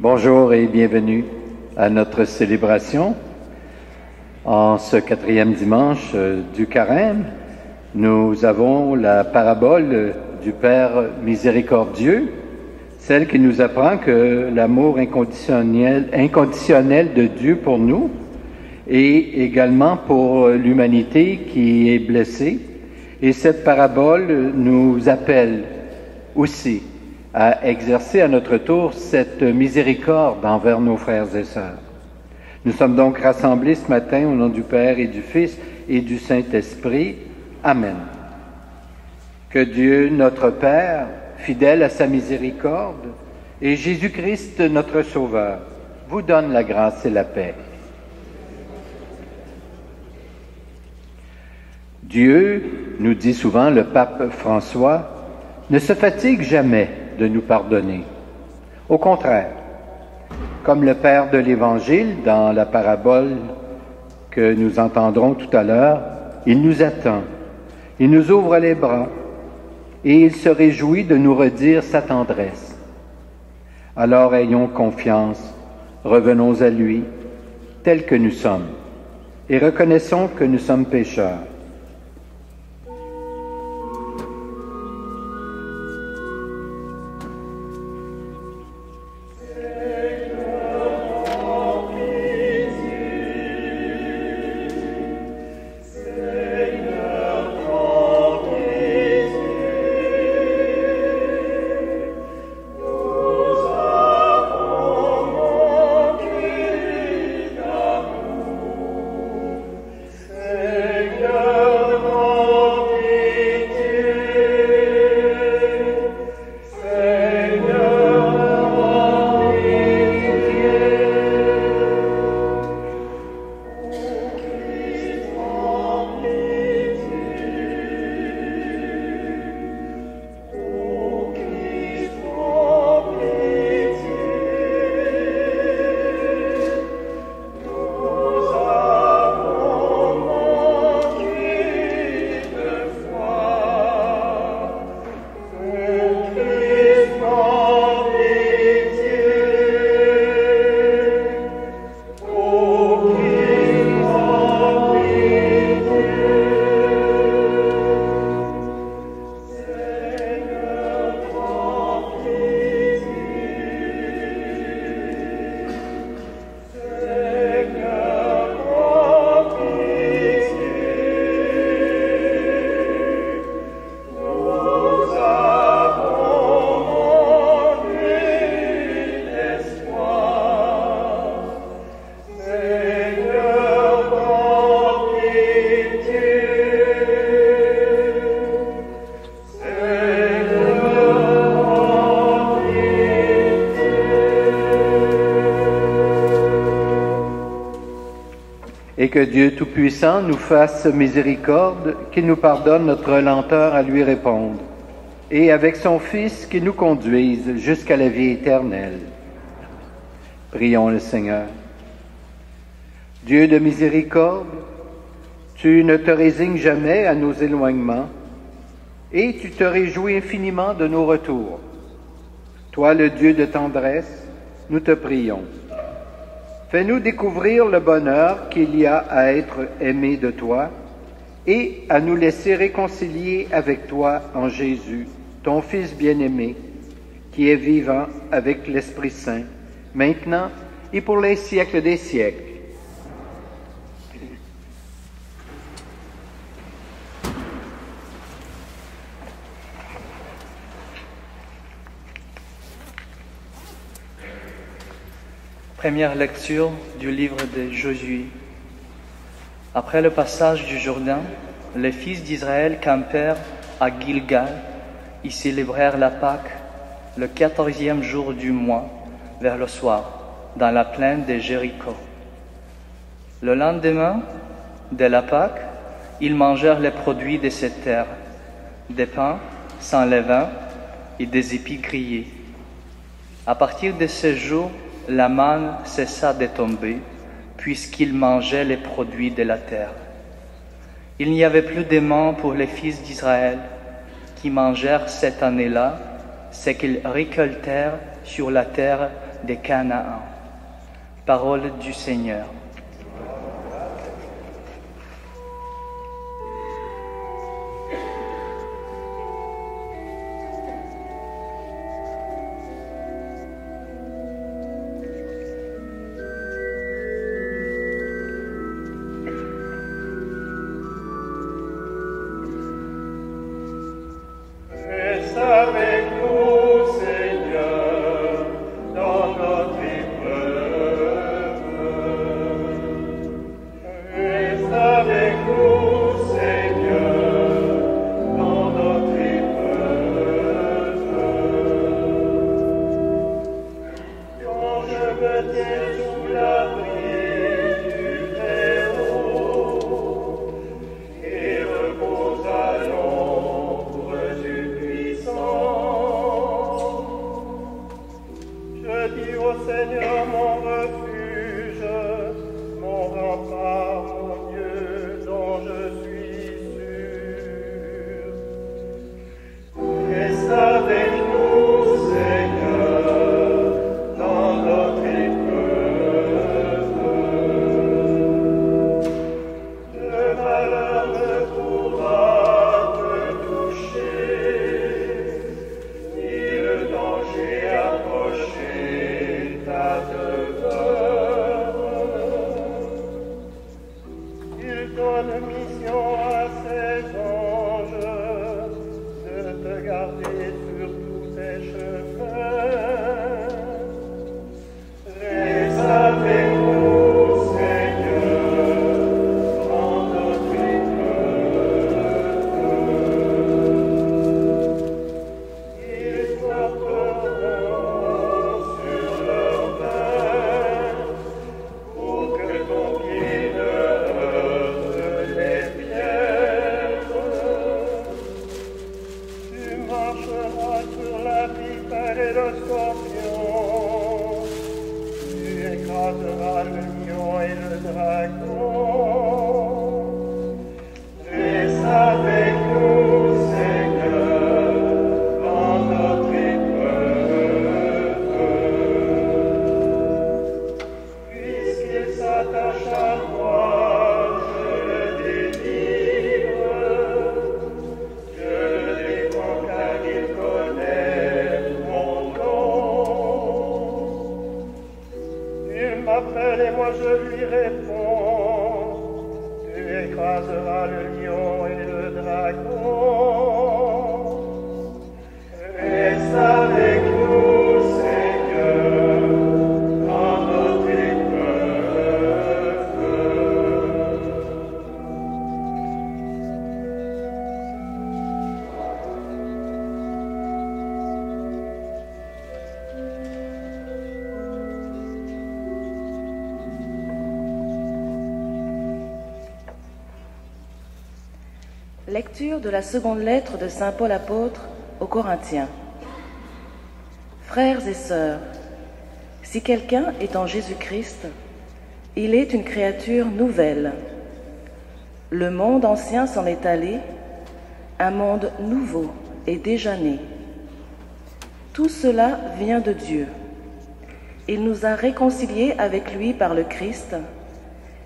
Bonjour et bienvenue à notre célébration. En ce 4e dimanche du Carême, nous avons la parabole du Père miséricordieux, celle qui nous apprend que l'amour inconditionnel de Dieu pour nous et également pour l'humanité qui est blessée. Et cette parabole nous appelle aussi à exercer à notre tour cette miséricorde envers nos frères et sœurs. Nous sommes donc rassemblés ce matin au nom du Père et du Fils et du Saint-Esprit. Amen. Que Dieu, notre Père, fidèle à sa miséricorde, et Jésus-Christ, notre Sauveur, vous donne la grâce et la paix. Dieu, nous dit souvent le pape François, ne se fatigue jamais de nous pardonner. Au contraire, comme le Père de l'Évangile dans la parabole que nous entendrons tout à l'heure, il nous attend, il nous ouvre les bras et il se réjouit de nous redire sa tendresse. Alors ayons confiance, revenons à lui, tels que nous sommes, et reconnaissons que nous sommes pécheurs. Et que Dieu Tout-Puissant nous fasse miséricorde, qu'il nous pardonne notre lenteur à lui répondre, et avec son Fils qu'il nous conduise jusqu'à la vie éternelle. Prions le Seigneur. Dieu de miséricorde, tu ne te résignes jamais à nos éloignements, et tu te réjouis infiniment de nos retours. Toi, le Dieu de tendresse, nous te prions. Fais-nous découvrir le bonheur qu'il y a à être aimé de toi et à nous laisser réconcilier avec toi en Jésus, ton Fils bien-aimé, qui est vivant avec l'Esprit Saint, maintenant et pour les siècles des siècles. Première lecture du livre de Josué. Après le passage du Jourdain, les fils d'Israël campèrent à Gilgal. Ils célébrèrent la Pâque le 14e jour du mois, vers le soir, dans la plaine de Jéricho. Le lendemain de la Pâque, ils mangèrent les produits de cette terre, des pains sans levain et des épis grillés. À partir de ce jour, la manne cessa de tomber, puisqu'ils mangeaient les produits de la terre. Il n'y avait plus de manne pour les fils d'Israël, qui mangèrent cette année-là ce qu'ils récoltèrent sur la terre de Canaan. Parole du Seigneur. Lecture de la seconde lettre de Saint Paul apôtre aux Corinthiens. Frères et sœurs, si quelqu'un est en Jésus-Christ, il est une créature nouvelle. Le monde ancien s'en est allé, un monde nouveau est déjà né. Tout cela vient de Dieu. Il nous a réconciliés avec lui par le Christ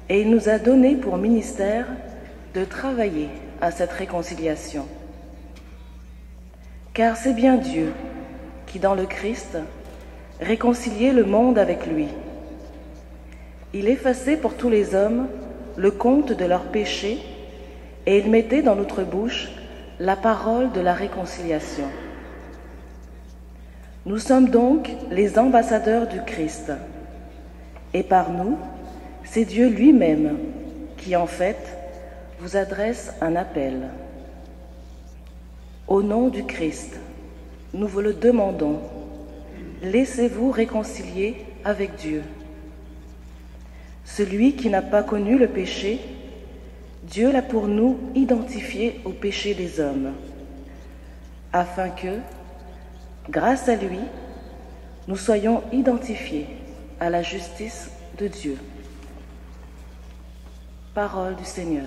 et il nous a donné pour ministère de travailler à cette réconciliation. Car c'est bien Dieu qui, dans le Christ, réconciliait le monde avec lui. Il effaçait pour tous les hommes le compte de leurs péchés et il mettait dans notre bouche la parole de la réconciliation. Nous sommes donc les ambassadeurs du Christ et par nous, c'est Dieu lui-même qui, en fait, vous adresse un appel. Au nom du Christ, nous vous le demandons, laissez-vous réconcilier avec Dieu. Celui qui n'a pas connu le péché, Dieu l'a pour nous identifié au péché des hommes, afin que, grâce à lui, nous soyons identifiés à la justice de Dieu. Parole du Seigneur.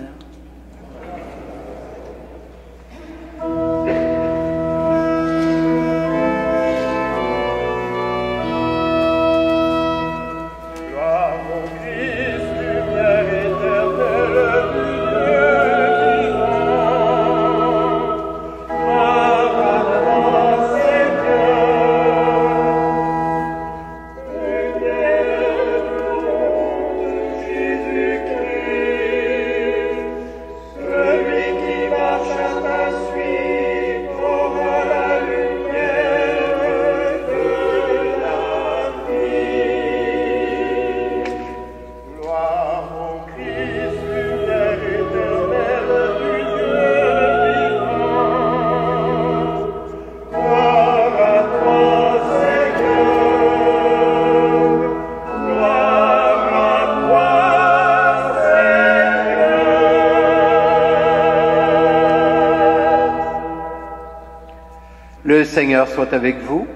Seigneur soit avec vous.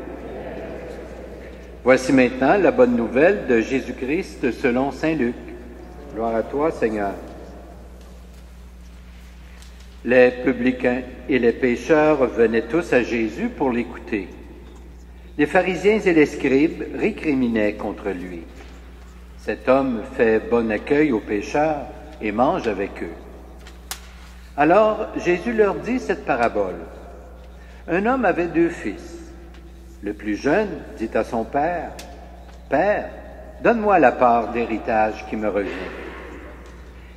Voici maintenant la bonne nouvelle de Jésus-Christ selon saint Luc. Gloire à toi, Seigneur. Les publicains et les pécheurs venaient tous à Jésus pour l'écouter. Les pharisiens et les scribes récriminaient contre lui. Cet homme fait bon accueil aux pécheurs et mange avec eux. Alors Jésus leur dit cette parabole. Un homme avait 2 fils. Le plus jeune dit à son père, « Père, donne-moi la part d'héritage qui me revient. »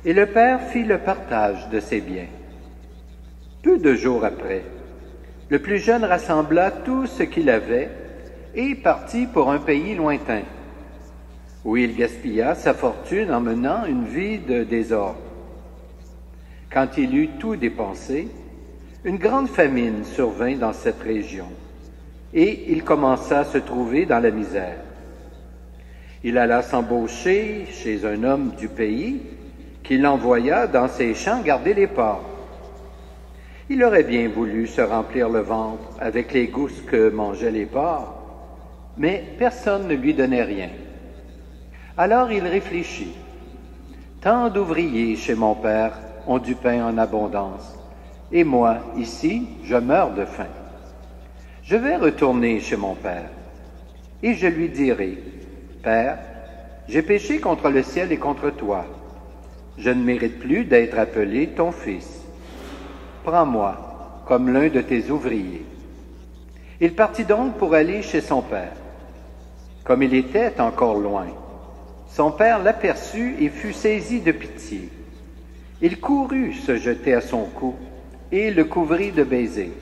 Et le père fit le partage de ses biens. Peu de jours après, le plus jeune rassembla tout ce qu'il avait et partit pour un pays lointain, où il gaspilla sa fortune en menant une vie de désordre. Quand il eut tout dépensé, une grande famine survint dans cette région, et il commença à se trouver dans la misère. Il alla s'embaucher chez un homme du pays, qui l'envoya dans ses champs garder les porcs. Il aurait bien voulu se remplir le ventre avec les gousses que mangeaient les porcs, mais personne ne lui donnait rien. Alors il réfléchit. Tant d'ouvriers chez mon père ont du pain en abondance, et moi, ici, je meurs de faim. Je vais retourner chez mon père, et je lui dirai, « Père, j'ai péché contre le ciel et contre toi. Je ne mérite plus d'être appelé ton fils. Prends-moi comme l'un de tes ouvriers. » Il partit donc pour aller chez son père. Comme il était encore loin, son père l'aperçut et fut saisi de pitié. Il courut se jeter à son cou et le couvrit de baisers.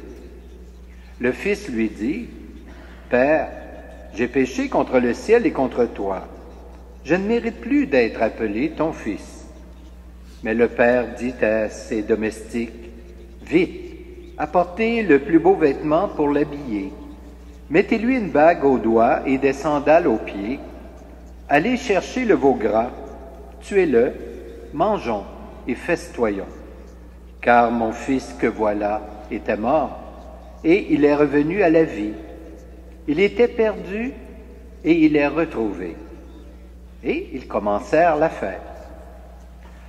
Le fils lui dit, « Père, j'ai péché contre le ciel et contre toi. Je ne mérite plus d'être appelé ton fils. » Mais le père dit à ses domestiques, « Vite, apportez le plus beau vêtement pour l'habiller. Mettez-lui une bague au doigt et des sandales aux pieds. Allez chercher le veau gras, tuez-le, mangeons et festoyons. Car mon fils que voilà était mort, et il est revenu à la vie. Il était perdu, et il est retrouvé. » Et ils commencèrent la fête.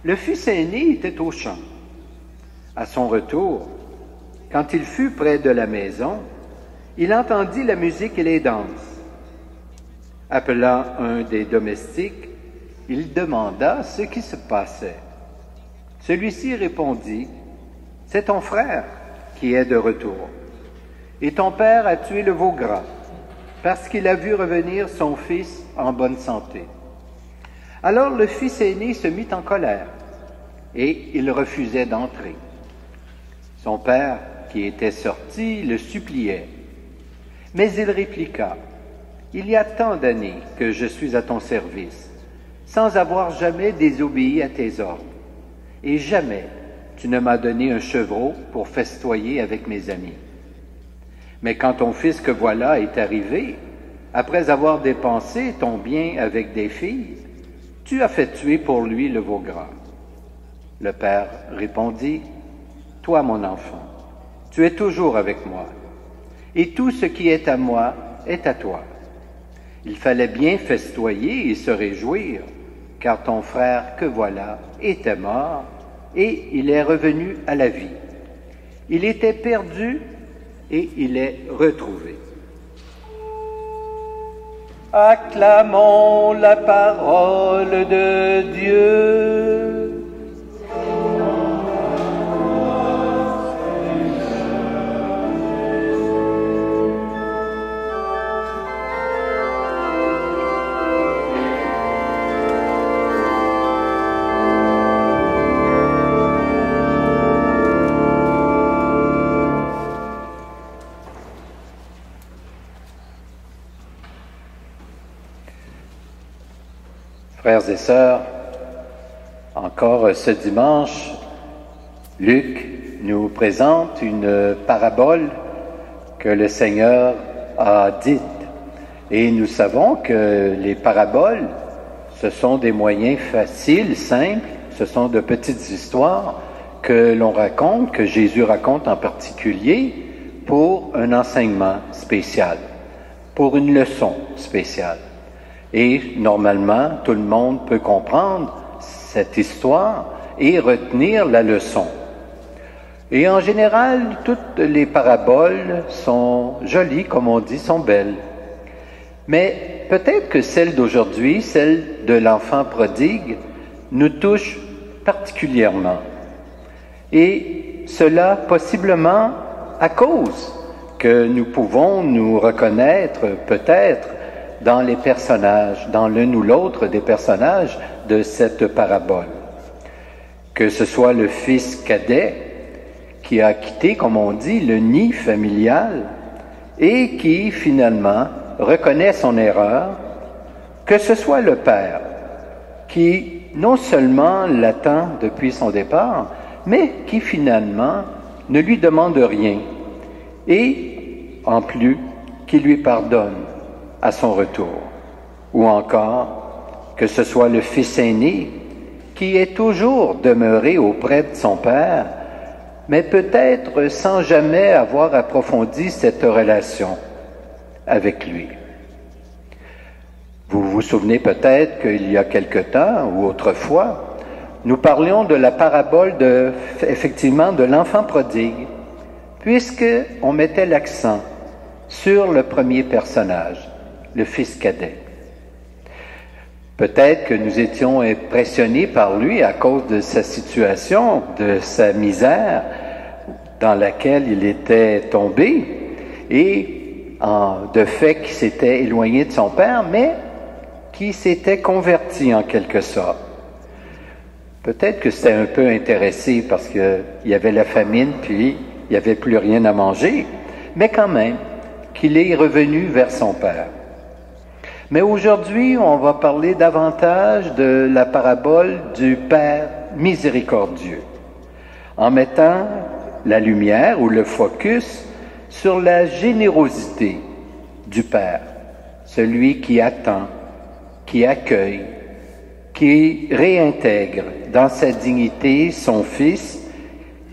Le fils aîné était au champ. À son retour, quand il fut près de la maison, il entendit la musique et les danses. Appelant un des domestiques, il demanda ce qui se passait. Celui-ci répondit, « C'est ton frère qui est de retour. Et ton père a tué le veau gras, parce qu'il a vu revenir son fils en bonne santé. » Alors le fils aîné se mit en colère, et il refusait d'entrer. Son père, qui était sorti, le suppliait. Mais il répliqua, « Il y a tant d'années que je suis à ton service, sans avoir jamais désobéi à tes ordres, et jamais tu ne m'as donné un chevreau pour festoyer avec mes amis. Mais quand ton fils que voilà est arrivé, après avoir dépensé ton bien avec des filles, tu as fait tuer pour lui le veau gras. » Le père répondit, « Toi, mon enfant, tu es toujours avec moi, et tout ce qui est à moi est à toi. Il fallait bien festoyer et se réjouir, car ton frère que voilà était mort, et il est revenu à la vie. Il était perdu, et il est retrouvé. » Acclamons la parole de Dieu. Frères et sœurs, encore ce dimanche, Luc nous présente une parabole que le Seigneur a dite. Et nous savons que les paraboles, ce sont des moyens faciles, simples, ce sont de petites histoires que l'on raconte, que Jésus raconte en particulier, pour un enseignement spécial, pour une leçon spéciale. Et normalement, tout le monde peut comprendre cette histoire et retenir la leçon. Et en général, toutes les paraboles sont jolies, comme on dit, sont belles. Mais peut-être que celle d'aujourd'hui, celle de l'enfant prodigue, nous touche particulièrement. Et cela possiblement à cause que nous pouvons nous reconnaître peut-être dans les personnages, dans l'un ou l'autre des personnages de cette parabole. Que ce soit le fils cadet qui a quitté, comme on dit, le nid familial et qui finalement reconnaît son erreur, que ce soit le père qui non seulement l'attend depuis son départ, mais qui finalement ne lui demande rien et en plus qui lui pardonne à son retour. Ou encore que ce soit le fils aîné qui est toujours demeuré auprès de son père, mais peut-être sans jamais avoir approfondi cette relation avec lui. Vous vous souvenez peut-être qu'il y a quelque temps ou autrefois, nous parlions de la parabole effectivement de l'enfant prodigue, puisqu'on mettait l'accent sur le premier personnage, le fils cadet. Peut-être que nous étions impressionnés par lui à cause de sa situation, de sa misère dans laquelle il était tombé, et de fait qu'il s'était éloigné de son père, mais qui s'était converti en quelque sorte. Peut-être que c'était un peu intéressé parce qu'il y avait la famine, puis il n'y avait plus rien à manger, mais quand même qu'il est revenu vers son père. Mais aujourd'hui, on va parler davantage de la parabole du Père miséricordieux, en mettant la lumière ou le focus sur la générosité du Père, celui qui attend, qui accueille, qui réintègre dans sa dignité son Fils,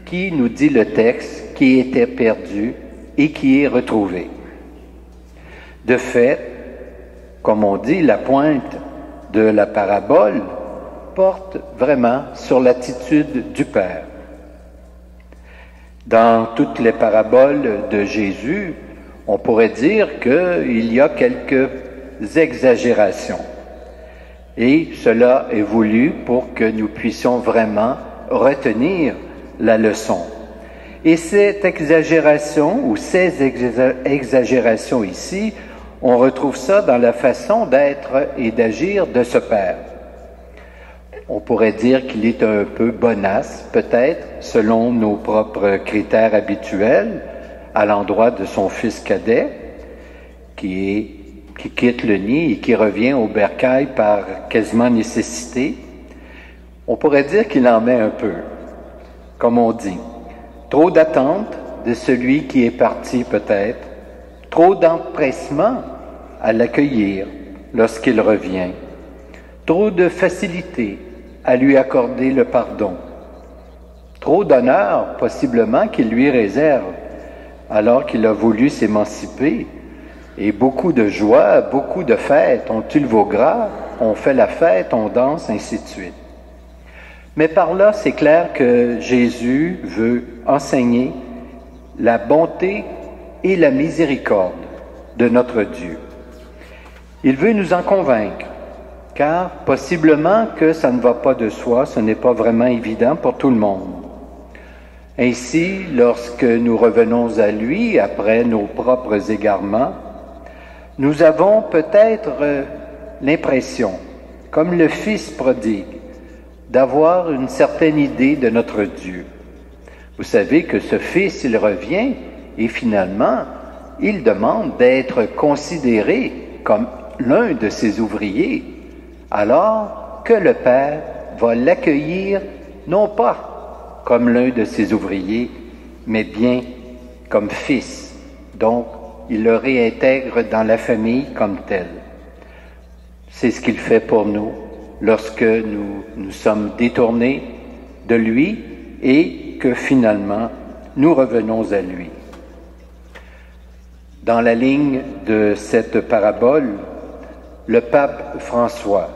qui, nous dit le texte, qui était perdu et qui est retrouvé. De fait, comme on dit, la pointe de la parabole porte vraiment sur l'attitude du Père. Dans toutes les paraboles de Jésus, on pourrait dire qu'il y a quelques exagérations. Et cela est voulu pour que nous puissions vraiment retenir la leçon. Et cette exagération, ou ces exagérations ici, on retrouve ça dans la façon d'être et d'agir de ce Père. On pourrait dire qu'il est un peu bonasse, peut-être, selon nos propres critères habituels, à l'endroit de son fils cadet, qui quitte le nid et qui revient au bercail par quasiment nécessité. On pourrait dire qu'il en met un peu, comme on dit. Trop d'attente de celui qui est parti peut-être, trop d'empressement à l'accueillir lorsqu'il revient, trop de facilité à lui accorder le pardon, trop d'honneur possiblement qu'il lui réserve alors qu'il a voulu s'émanciper, et beaucoup de joie, beaucoup de fêtes, on tue le veau gras, on fait la fête, on danse, ainsi de suite. Mais par là, c'est clair que Jésus veut enseigner la bonté et la miséricorde de notre Dieu. Il veut nous en convaincre, car possiblement que ça ne va pas de soi, ce n'est pas vraiment évident pour tout le monde. Ainsi, lorsque nous revenons à lui après nos propres égarements, nous avons peut-être l'impression, comme le Fils prodigue, d'avoir une certaine idée de notre Dieu. Vous savez que ce Fils, il revient et finalement, il demande d'être considéré comme l'un de ses ouvriers, alors que le Père va l'accueillir non pas comme l'un de ses ouvriers, mais bien comme fils. Donc, il le réintègre dans la famille comme tel. C'est ce qu'il fait pour nous lorsque nous sommes détournés de lui et que finalement nous revenons à lui. Dans la ligne de cette parabole, le pape François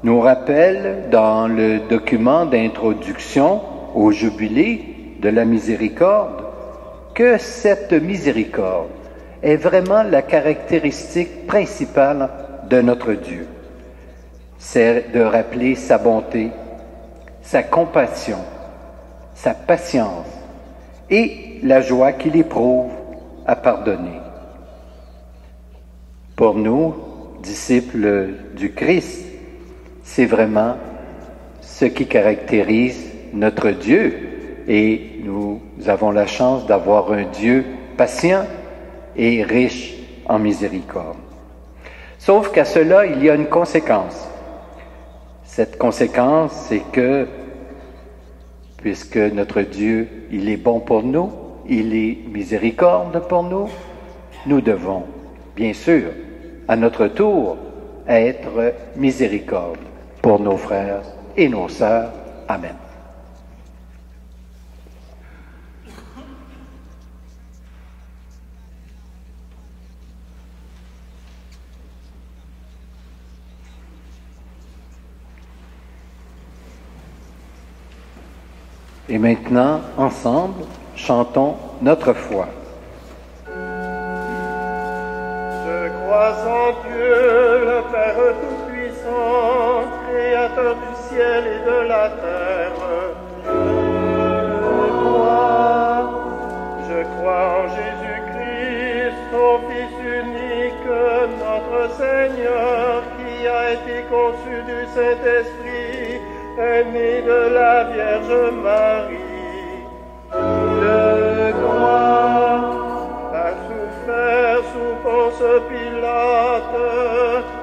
nous rappelle dans le document d'introduction au jubilé de la miséricorde que cette miséricorde est vraiment la caractéristique principale de notre Dieu. C'est de rappeler sa bonté, sa compassion, sa patience et la joie qu'il éprouve à pardonner. Pour nous, disciples du Christ, c'est vraiment ce qui caractérise notre Dieu et nous avons la chance d'avoir un Dieu patient et riche en miséricorde. Sauf qu'à cela, il y a une conséquence. Cette conséquence, c'est que, puisque notre Dieu, il est bon pour nous, il est miséricorde pour nous, nous devons, bien sûr, à notre tour, être miséricorde pour nos frères et nos sœurs. Amen. Et maintenant, ensemble, chantons notre foi. Je crois en Dieu, le Père Tout-Puissant, Créateur du ciel et de la terre. Je crois en Jésus-Christ, son Fils unique, notre Seigneur, qui a été conçu du Saint-Esprit, est né de la Vierge Marie. Je crois, a souffert sous Ponce Pilate,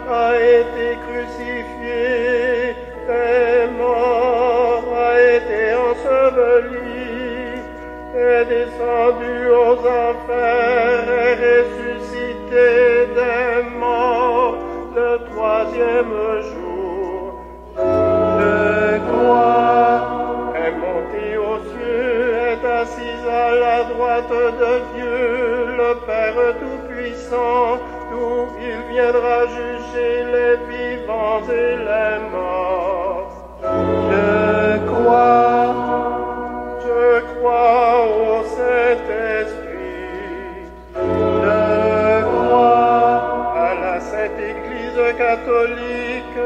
a été crucifié, est mort, a été enseveli, est descendu aux enfers, est ressuscité des morts le troisième jour. Je crois, est monté aux cieux, est assis à la droite de Dieu, le Père Tout-Puissant, d'où il viendra juger les vivants et les morts. Je crois au Saint-Esprit. Je crois à la Sainte Église catholique,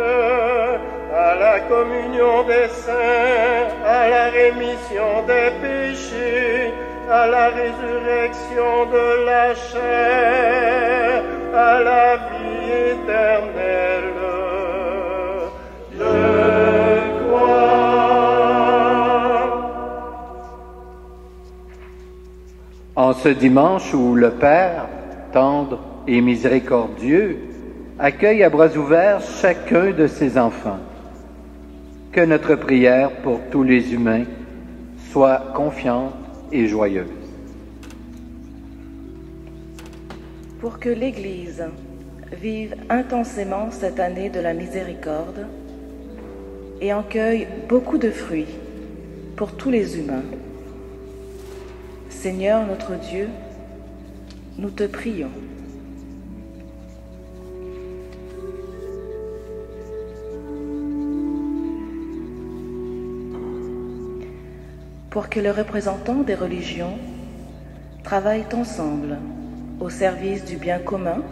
à la communion des saints, à la rémission des péchés, à la résurrection de la chair, à la vie éternelle. Je crois. En ce dimanche où le Père, tendre et miséricordieux, accueille à bras ouverts chacun de ses enfants, que notre prière pour tous les humains soit confiante et joyeuse. Pour que l'Église vive intensément cette année de la miséricorde et en cueille beaucoup de fruits pour tous les humains. Seigneur notre Dieu, nous te prions. Pour que les représentants des religions travaillent ensemble au service du bien commun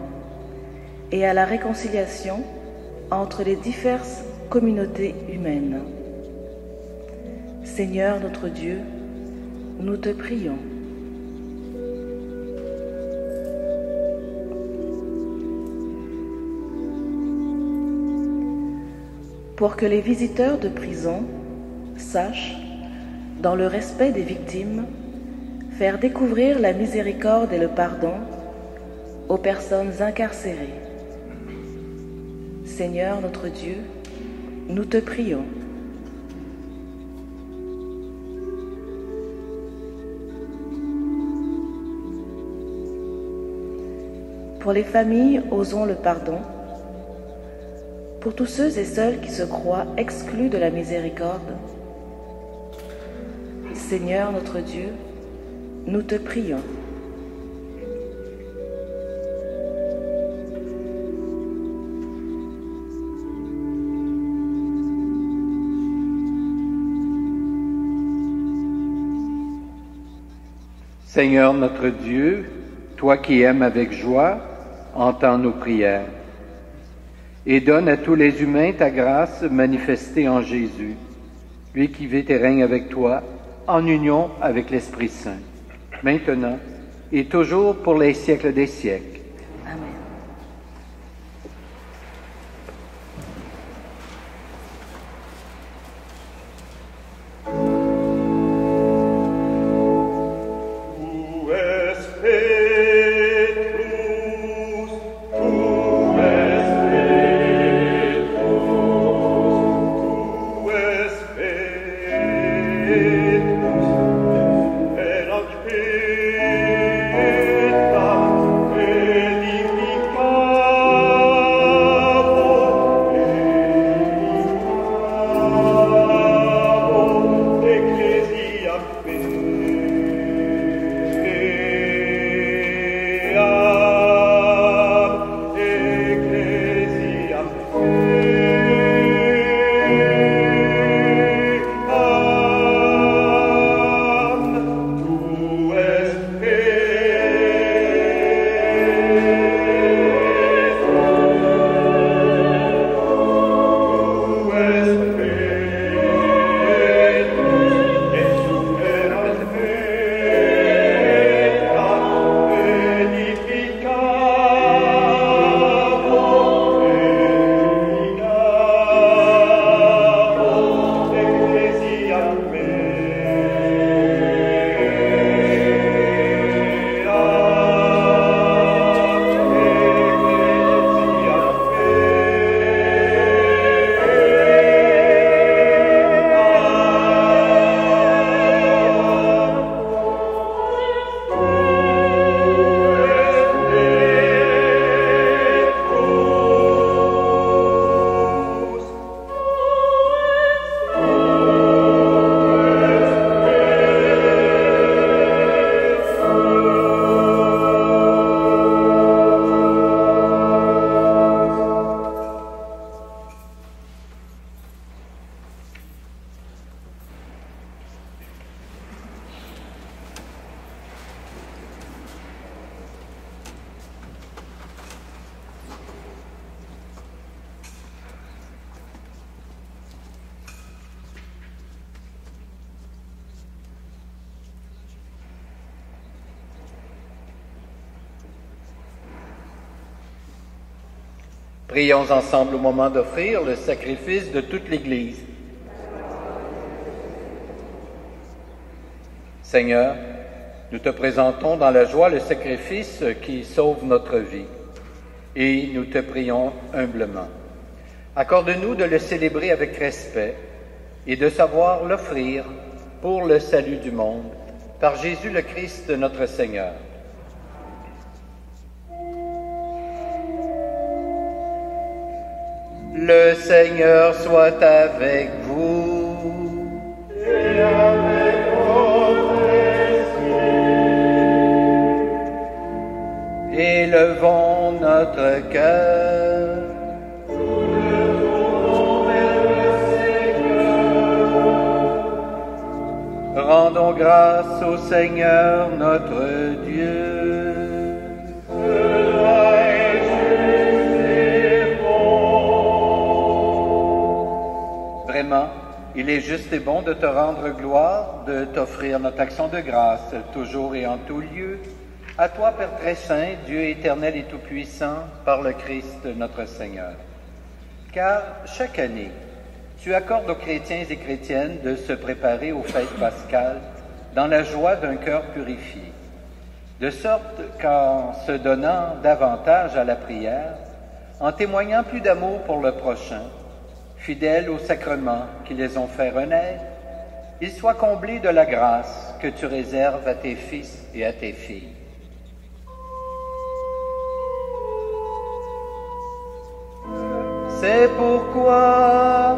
et à la réconciliation entre les diverses communautés humaines. Seigneur notre Dieu, nous te prions. Pour que les visiteurs de prison sachent, dans le respect des victimes, faire découvrir la miséricorde et le pardon aux personnes incarcérées. Seigneur notre Dieu, nous te prions. Pour les familles, osons le pardon. Pour tous ceux et celles qui se croient exclus de la miséricorde, Seigneur notre Dieu, nous te prions. Seigneur notre Dieu, toi qui aimes avec joie, entends nos prières et donne à tous les humains ta grâce manifestée en Jésus, lui qui vit et règne avec toi en union avec l'Esprit Saint, maintenant et toujours pour les siècles des siècles. Amen. Prions ensemble au moment d'offrir le sacrifice de toute l'Église. Seigneur, nous te présentons dans la joie le sacrifice qui sauve notre vie et nous te prions humblement. Accorde-nous de le célébrer avec respect et de savoir l'offrir pour le salut du monde par Jésus le Christ notre Seigneur. Le Seigneur soit avec vous. Et avec votre esprit. Élevons notre cœur. Retournons vers le Seigneur. Rendons grâce au Seigneur notre Dieu. Vraiment, il est juste et bon de te rendre gloire, de t'offrir notre action de grâce, toujours et en tout lieu, à toi, Père très saint, Dieu éternel et tout-puissant, par le Christ notre Seigneur. Car chaque année, tu accordes aux chrétiens et chrétiennes de se préparer aux fêtes pascales dans la joie d'un cœur purifié, de sorte qu'en se donnant davantage à la prière, en témoignant plus d'amour pour le prochain, fidèles aux sacrements qui les ont fait renaître, ils soient comblés de la grâce que tu réserves à tes fils et à tes filles. C'est pourquoi,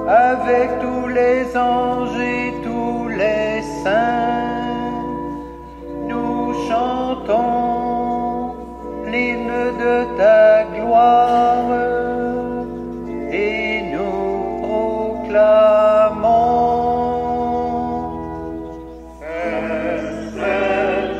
avec tous les anges et tous les saints, nous chantons l'hymne de ta gloire et nous proclamons. Saint,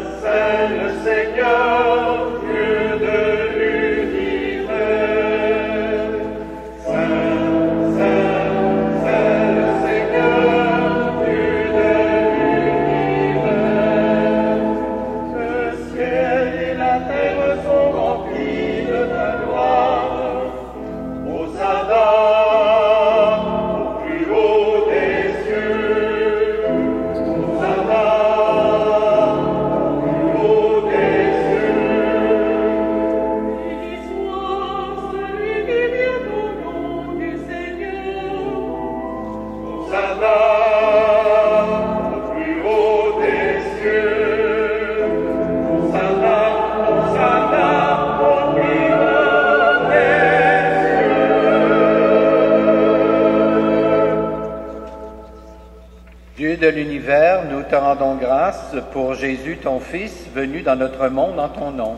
Dieu de l'univers, nous te rendons grâce pour Jésus, ton Fils, venu dans notre monde en ton nom.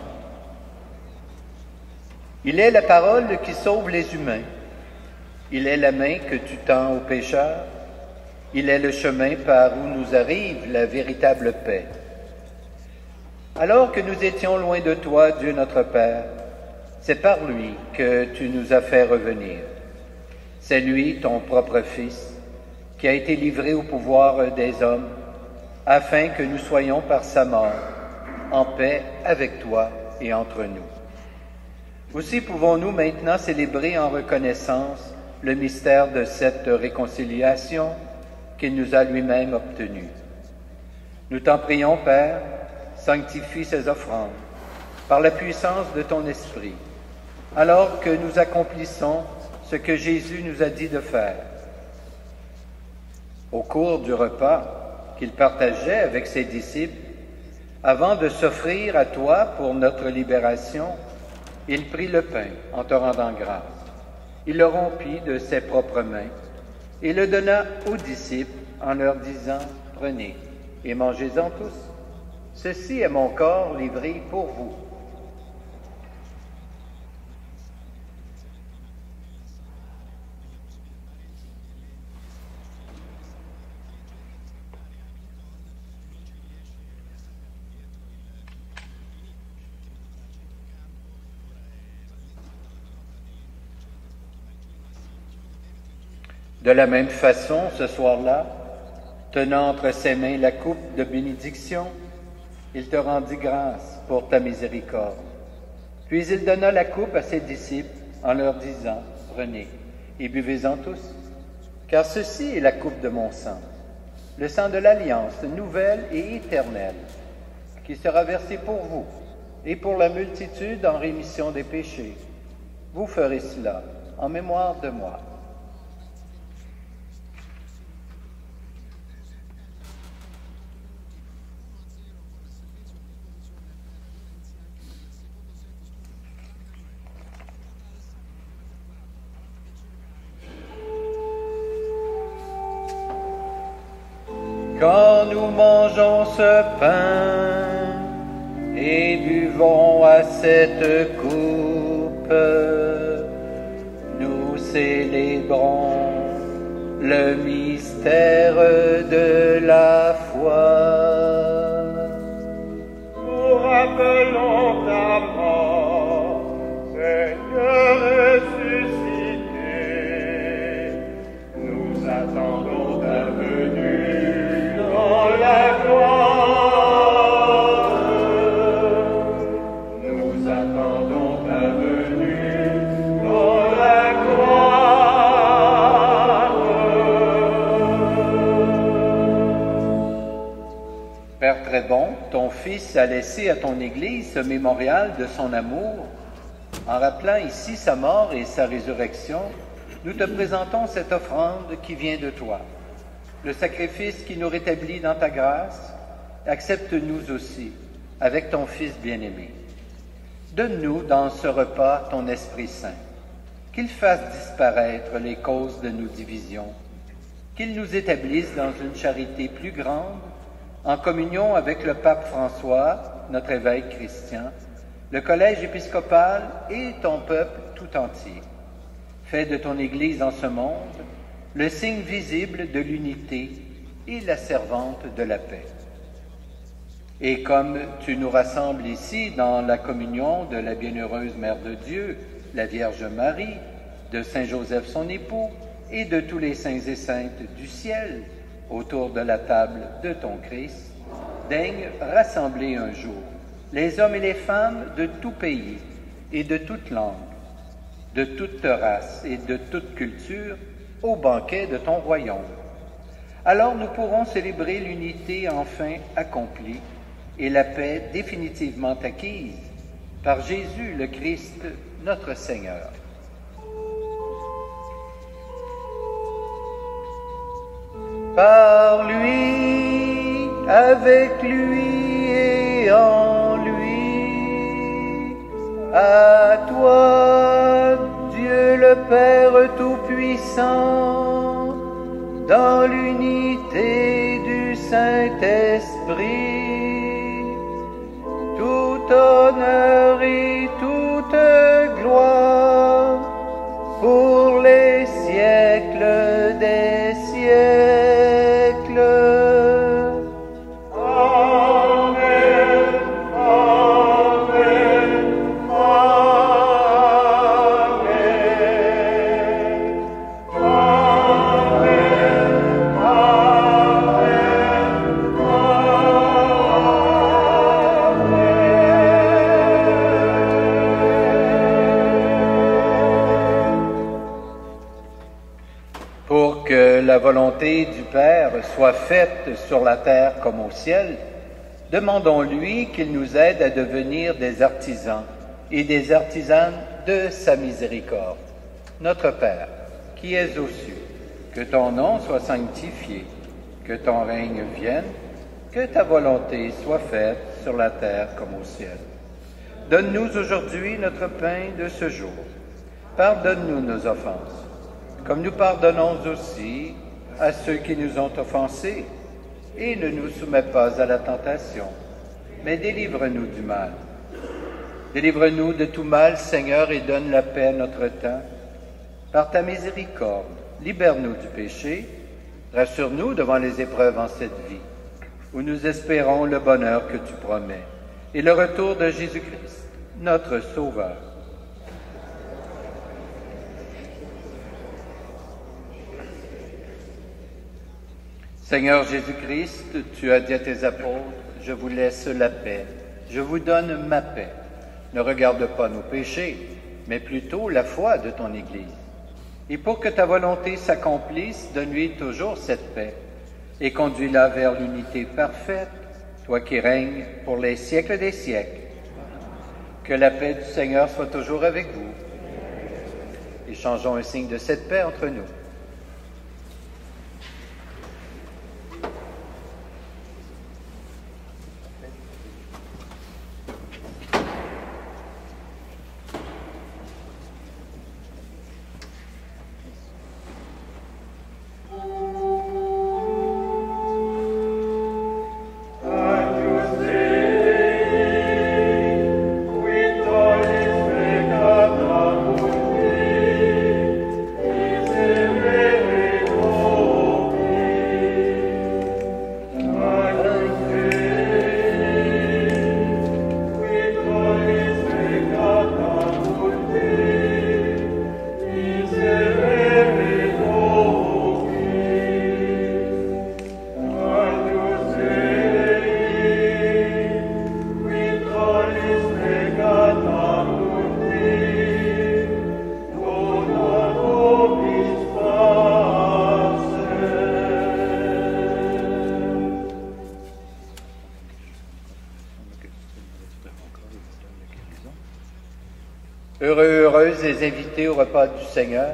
Il est la parole qui sauve les humains. Il est la main que tu tends aux pécheurs. Il est le chemin par où nous arrive la véritable paix. Alors que nous étions loin de toi, Dieu notre Père, c'est par lui que tu nous as fait revenir. C'est lui, ton propre Fils, qui a été livré au pouvoir des hommes, afin que nous soyons par sa mort en paix avec toi et entre nous. Aussi pouvons-nous maintenant célébrer en reconnaissance le mystère de cette réconciliation qu'il nous a lui-même obtenue. Nous t'en prions, Père, sanctifie ces offrandes par la puissance de ton Esprit, alors que nous accomplissons ce que Jésus nous a dit de faire. Au cours du repas qu'il partageait avec ses disciples, avant de s'offrir à toi pour notre libération, il prit le pain en te rendant grâce. Il le rompit de ses propres mains et le donna aux disciples en leur disant, « Prenez et mangez-en tous. Ceci est mon corps livré pour vous. » De la même façon, ce soir-là, tenant entre ses mains la coupe de bénédiction, il te rendit grâce pour ta miséricorde. Puis il donna la coupe à ses disciples en leur disant, « Prenez et buvez-en tous, car ceci est la coupe de mon sang, le sang de l'alliance nouvelle et éternelle, qui sera versé pour vous et pour la multitude en rémission des péchés. Vous ferez cela en mémoire de moi. » Quand nous mangeons ce pain et buvons à cette coupe, nous célébrons le mystère de la foi. Nous rappelons ta mort, Seigneur ressuscité. Nous attendons ta venue dans la gloire. Nous attendons ta venue dans la gloire. Père très bon, ton Fils a laissé à ton Église ce mémorial de son amour. En rappelant ici sa mort et sa résurrection, nous te présentons cette offrande qui vient de toi. Le sacrifice qui nous rétablit dans ta grâce, accepte-nous aussi avec ton Fils bien-aimé. Donne-nous dans ce repas ton Esprit Saint, qu'il fasse disparaître les causes de nos divisions, qu'il nous établisse dans une charité plus grande, en communion avec le pape François, notre évêque Christian, le collège épiscopal et ton peuple tout entier. Fais de ton Église en ce monde le signe visible de l'unité et la servante de la paix. Et comme tu nous rassembles ici dans la communion de la bienheureuse Mère de Dieu, la Vierge Marie, de Saint Joseph son époux et de tous les saints et saintes du ciel autour de la table de ton Christ, daigne rassembler un jour les hommes et les femmes de tout pays et de toute langue, de toute race et de toute culture au banquet de ton royaume. Alors nous pourrons célébrer l'unité enfin accomplie et la paix définitivement acquise par Jésus le Christ, notre Seigneur. Par lui, avec lui et en lui, à toi, Dieu le Père Tout-Puissant, dans l'unité du Saint-Esprit, tout honneur et toute gloire pour les siècles des siècles. Amen, Amen, Amen, Pour que la volonté du Père soit faite sur la terre comme au ciel, demandons-lui qu'il nous aide à devenir des artisans et des artisanes de sa miséricorde. Notre Père, qui es aux cieux, que ton nom soit sanctifié, que ton règne vienne, que ta volonté soit faite sur la terre comme au ciel. Donne-nous aujourd'hui notre pain de ce jour. Pardonne-nous nos offenses, comme nous pardonnons aussi à ceux qui nous ont offensés. Et ne nous soumets pas à la tentation, mais délivre-nous du mal. Délivre-nous de tout mal, Seigneur, et donne la paix à notre temps. Par ta miséricorde, libère-nous du péché, rassure-nous devant les épreuves en cette vie, où nous espérons le bonheur que tu promets, et le retour de Jésus-Christ, notre Sauveur. Seigneur Jésus-Christ, tu as dit à tes apôtres, « Je vous laisse la paix, je vous donne ma paix. Ne regarde pas nos péchés, mais plutôt la foi de ton Église. Et pour que ta volonté s'accomplisse, donne-lui toujours cette paix et conduis-la vers l'unité parfaite, toi qui règnes pour les siècles des siècles. Que la paix du Seigneur soit toujours avec vous. Échangeons un signe de cette paix entre nous. Heureux, heureuses les invités au repas du Seigneur.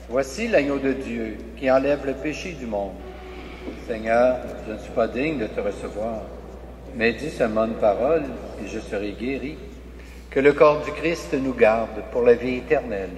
Voici l'agneau de Dieu qui enlève le péché du monde. Seigneur, je ne suis pas digne de te recevoir, mais dis seulement une parole et je serai guéri. Que le corps du Christ nous garde pour la vie éternelle.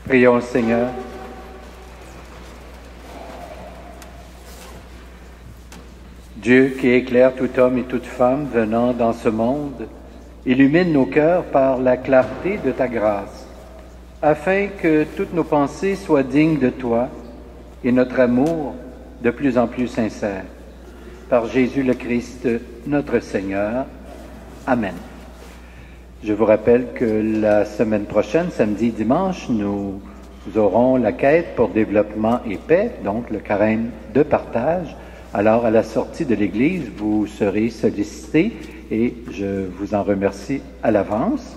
Prions le Seigneur. Dieu qui éclaire tout homme et toute femme venant dans ce monde, illumine nos cœurs par la clarté de ta grâce, afin que toutes nos pensées soient dignes de toi et notre amour de plus en plus sincère. Par Jésus le Christ, notre Seigneur. Amen. Je vous rappelle que la semaine prochaine, samedi, dimanche, nous aurons la quête pour développement et paix, donc le carême de partage. Alors, à la sortie de l'Église, vous serez sollicités et je vous en remercie à l'avance.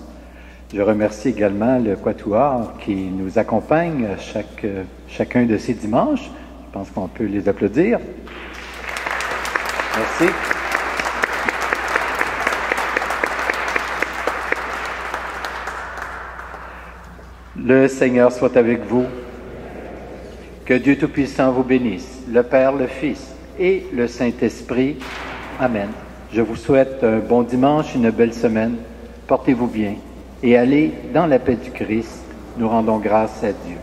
Je remercie également le Quatuor qui nous accompagne chacun de ces dimanches. Je pense qu'on peut les applaudir. Merci. Le Seigneur soit avec vous. Que Dieu Tout-Puissant vous bénisse, le Père, le Fils et le Saint-Esprit. Amen. Je vous souhaite un bon dimanche, une belle semaine. Portez-vous bien et allez dans la paix du Christ. Nous rendons grâce à Dieu.